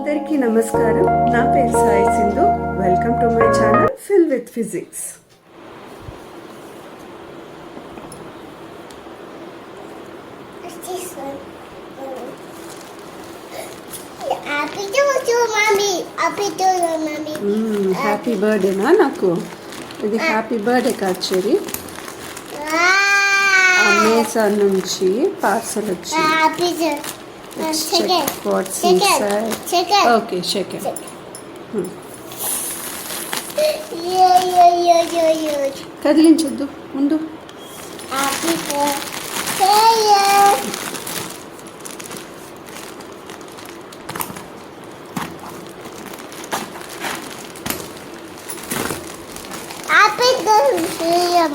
అందరికీ నమస్కారం. నా పేరు Sai Sindhu. Welcome to my channel fill with physics. Happy బర్త్డేనా నాకు? ఇది హ్యాపీ బర్త్డే కాచేరి అమెజాన్ నుంచి పార్సల్ వచ్చింది. What's inside? Okay, check it. కదిలించొద్దు ముందు.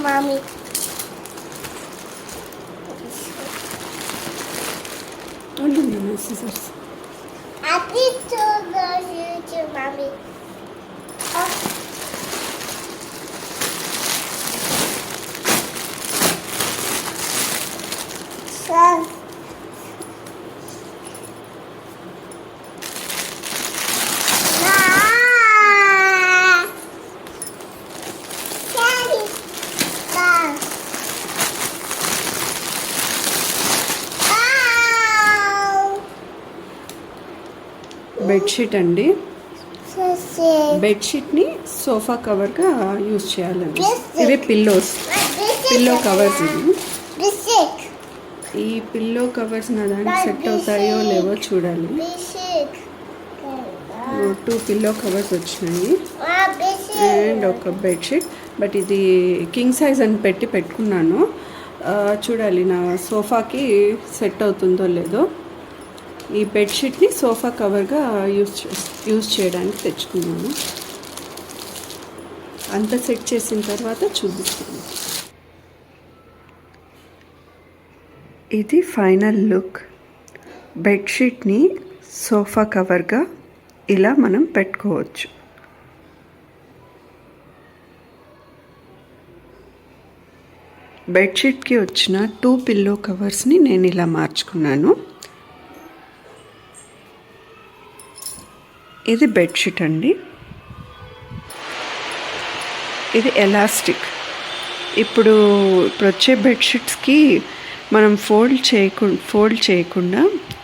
Mommy. Don't do my scissors. Happy to the future, Mommy. Son. Bedsheet అండి. బెడ్షీట్ని సోఫా కవర్గా యూజ్ చేయాలండి. ఇవి పిల్లో కవర్స్. ఈ పిల్లో కవర్స్ నా దానికి సెట్ అవుతాయో లేవో చూడాలి. 2 పిల్లో కవర్స్ వచ్చినాయి అండ్ ఒక బెడ్షీట్. బట్ ఇది కింగ్ సైజ్ అని పెట్టుకున్నాను. చూడాలి నా సోఫాకి సెట్ అవుతుందో లేదో. ఈ బెడ్షీట్ని సోఫా కవర్గా యూజ్ చేయడానికి తెచ్చుకున్నాను. అంతా సెట్ చేసిన తర్వాత చూపిస్తాను. ఇది ఫైనల్ లుక్. బెడ్షీట్ని సోఫా కవర్గా ఇలా మనం పెట్టుకోవచ్చు. బెడ్షీట్కి వచ్చిన 2 పిల్లో కవర్స్ని నేను ఇలా మార్చుకున్నాను. ఇది బెడ్షీట్ అండి. ఇది ఎలాస్టిక్. ఇప్పుడు వచ్చే బెడ్షీట్స్కి మనం ఫోల్డ్ చేయకుండా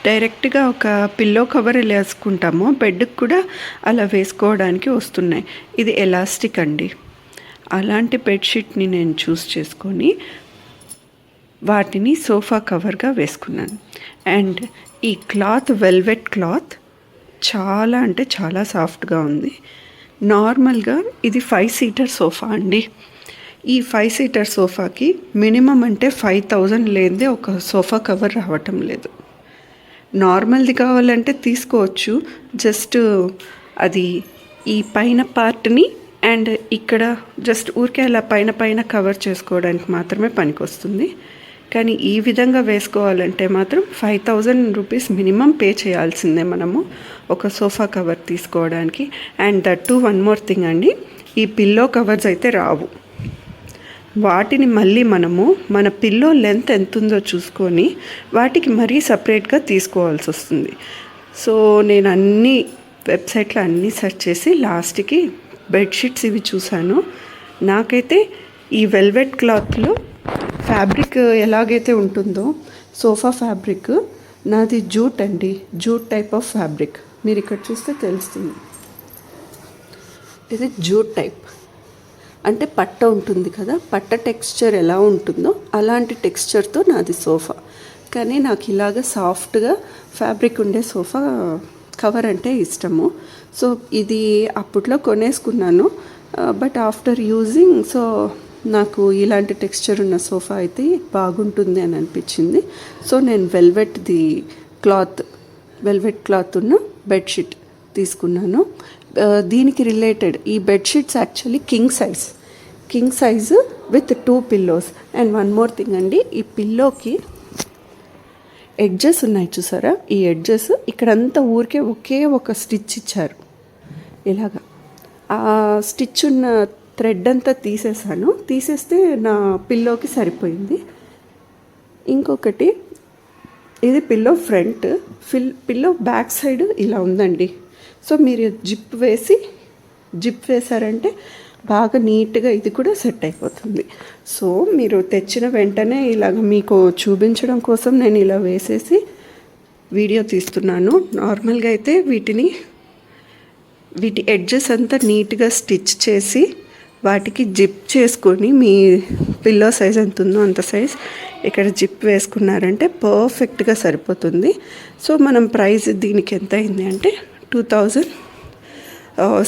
డైరెక్ట్గా ఒక పిల్లో కవర్ ఎలా వేసుకుంటామో బెడ్కి కూడా అలా వేసుకోవడానికి వస్తున్నాయి. ఇది ఎలాస్టిక్ అండి. అలాంటి బెడ్షీట్ని నేను చూస్ చేసుకొని వాటిని సోఫా కవర్గా వేసుకున్నాను. అండ్ ఈ క్లాత్ వెల్వెట్ క్లాత్ చాలా అంటే చాలా సాఫ్ట్గా ఉంది. నార్మల్గా ఇది 5 సీటర్ సోఫా అండి. ఈ 5 సీటర్ సోఫాకి మినిమం అంటే 5000 లేనిదే ఒక సోఫా కవర్ రావటం లేదు. నార్మల్ది కావాలంటే తీసుకోవచ్చు. జస్ట్ అది ఈ పైన పార్ట్ని అండ్ ఇక్కడ జస్ట్ ఊరికే అలా పైన కవర్ చేసుకోవడానికి మాత్రమే పనికొస్తుంది. కానీ ఈ విధంగా వేసుకోవాలంటే మాత్రం 5000 రూపీస్ మినిమం పే చేయాల్సిందే మనము ఒక సోఫా కవర్ తీసుకోవడానికి. And that one more thing అండి, ఈ పిల్లో కవర్స్ అయితే రావు. వాటిని మళ్ళీ మనము మన పిల్లో లెంత్ ఎంత ఉందో చూసుకొని వాటికి మరీ సపరేట్గా తీసుకోవాల్సి వస్తుంది. సో నేను అన్ని వెబ్సైట్లో అన్నీ సెర్చ్ చేసి లాస్ట్కి బెడ్షీట్స్ ఇవి చూశాను. నాకైతే ఈ వెల్వెట్ క్లాత్లో ఫ్యాబ్రిక్ ఎలాగైతే ఉంటుందో సోఫా ఫ్యాబ్రిక్, నాది జూట్ అండి. Jute type of fabric. మీరు ఇక్కడ చూస్తే తెలుస్తుంది. ఇది జూట్ టైప్ అంటే పట్ట ఉంటుంది కదా, పట్ట టెక్స్చర్ ఎలా ఉంటుందో అలాంటి టెక్స్చర్తో నాది సోఫా. కానీ నాకు ఇలాగ సాఫ్ట్గా ఫ్యాబ్రిక్ ఉండే సోఫా కవర్ అంటే ఇష్టము. సో ఇది అప్పట్లో కొనేసుకున్నాను. బట్ ఆఫ్టర్ యూజింగ్ సో నాకు ఇలాంటి టెక్స్చర్ ఉన్న సోఫా అయితే బాగుంటుంది అని అనిపించింది. సో నేను వెల్వెట్ క్లాత్ ఉన్న బెడ్షీట్ తీసుకున్నాను. దీనికి రిలేటెడ్ ఈ bedsheets actually king size with 2 pillows. And one more thing అండి, ఈ పిల్లోకి ఎడ్జెస్ ఉన్నాయి చూసారా? ఈ ఎడ్జెస్ ఇక్కడంతా ఊరికే ఒకే ఒక స్టిచ్ ఇచ్చారు. ఇలాగా ఆ స్టిచ్ ఉన్న థ్రెడ్ అంతా తీసేస్తే నా పిల్లోకి సరిపోయింది. ఇంకొకటి ఇది pillow front, pillow back side ఇలా ఉందండి. సో మీరు జిప్ వేసారంటే బాగా నీట్గా ఇది కూడా సెట్ అయిపోతుంది. సో మీరు తెచ్చిన వెంటనే ఇలాగ మీకు చూపించడం కోసం నేను ఇలా వేసేసి వీడియో తీస్తున్నాను. నార్మల్గా అయితే వీటి ఎడ్జెస్ అంతా నీట్గా స్టిచ్ చేసి వాటికి జిప్ చేసుకొని మీ పిల్లో సైజ్ ఎంత ఉందో అంత సైజ్ ఇక్కడ జిప్ వేసుకున్నారంటే పర్ఫెక్ట్గా సరిపోతుంది. సో మనం ప్రైస్ దీనికి ఎంత అయింది అంటే 2000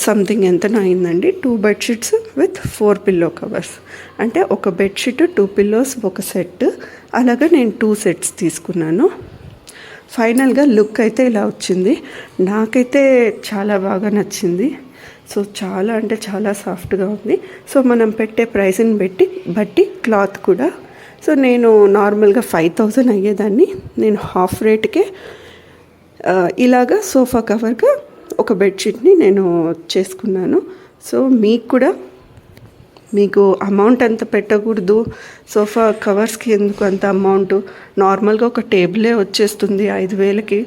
సంథింగ్ ఎంతనో అయిందండి. 2 బెడ్షీట్స్ విత్ 4 పిల్లో కవర్స్, అంటే ఒక బెడ్షీట్ 2 పిల్లోస్ ఒక సెట్, అలాగా నేను 2 సెట్స్ తీసుకున్నాను. ఫైనల్గా లుక్ అయితే ఇలా వచ్చింది. నాకైతే చాలా బాగా నచ్చింది. సో చాలా అంటే చాలా సాఫ్ట్గా ఉంది. సో మనం పెట్టే ప్రైస్ని బట్టి క్లాత్ కూడా, సో నేను నార్మల్గా 5000 అయ్యేదాన్ని, నేను హాఫ్ రేట్కే ఇలాగా సోఫా కవర్గా ఒక బెడ్షీట్ని నేను చేసుకున్నాను. సో మీకు అమౌంట్ అంత పెట్టకూడదు, సోఫా కవర్స్కి ఎందుకు అంత అమౌంట్, నార్మల్గా ఒక టేబులే వచ్చేస్తుంది 5000కి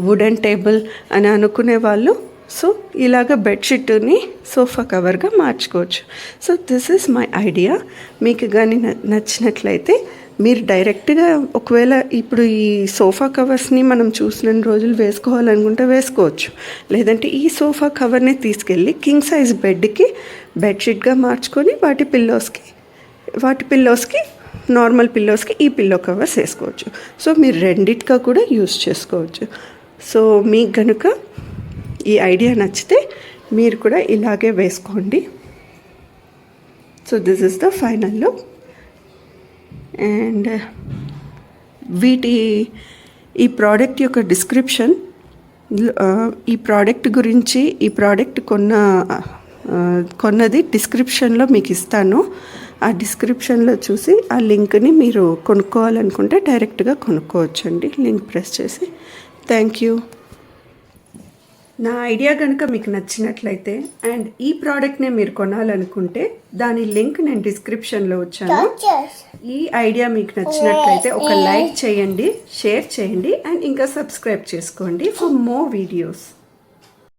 వుడెన్ టేబుల్ అని అనుకునే వాళ్ళు సో ఇలాగ బెడ్షీట్ని సోఫా కవర్గా మార్చుకోవచ్చు. So this is my idea. మీకు కానీ నచ్చినట్లయితే మీరు డైరెక్ట్గా ఒకవేళ ఇప్పుడు ఈ సోఫా కవర్స్ని మనం చూసిన రోజులు వేసుకోవాలనుకుంటే వేసుకోవచ్చు, లేదంటే ఈ సోఫా కవర్ని తీసుకెళ్ళి కింగ్ సైజ్ బెడ్కి బెడ్షీట్గా మార్చుకొని వాటి పిల్లోస్కి నార్మల్ పిల్లోస్కి ఈ పిల్లో కవర్స్ వేసుకోవచ్చు. సో మీరు రెండిట్గా కూడా యూస్ చేసుకోవచ్చు. సో మీకు కనుక ఈ ఐడియా నచ్చితే మీరు కూడా ఇలాగే వేసుకోండి. So this is the final look. And ఈ ప్రోడక్ట్ యొక్క డిస్క్రిప్షన్, ఈ ప్రోడక్ట్ గురించి, ఈ ప్రోడక్ట్ కొన్నది డిస్క్రిప్షన్లో మీకు ఇస్తాను. ఆ డిస్క్రిప్షన్లో చూసి ఆ లింక్ని మీరు కొనుక్కోవాలనుకుంటే డైరెక్ట్గా కొనుక్కోవచ్చండి, లింక్ ప్రెస్ చేసి. Thank you. నా ఐడియా కనుక మీకు నచ్చినట్లయితే అండ్ ఈ ప్రోడక్ట్ని మీరు కొనాలనుకుంటే దాని లింక్ నేను డిస్క్రిప్షన్లో వచ్చాను. ఈ ఐడియా మీకు నచ్చినట్లయితే ఒక లైక్ చేయండి, షేర్ చేయండి అండ్ ఇంకా సబ్స్క్రైబ్ చేసుకోండి ఫర్ మోర్ వీడియోస్.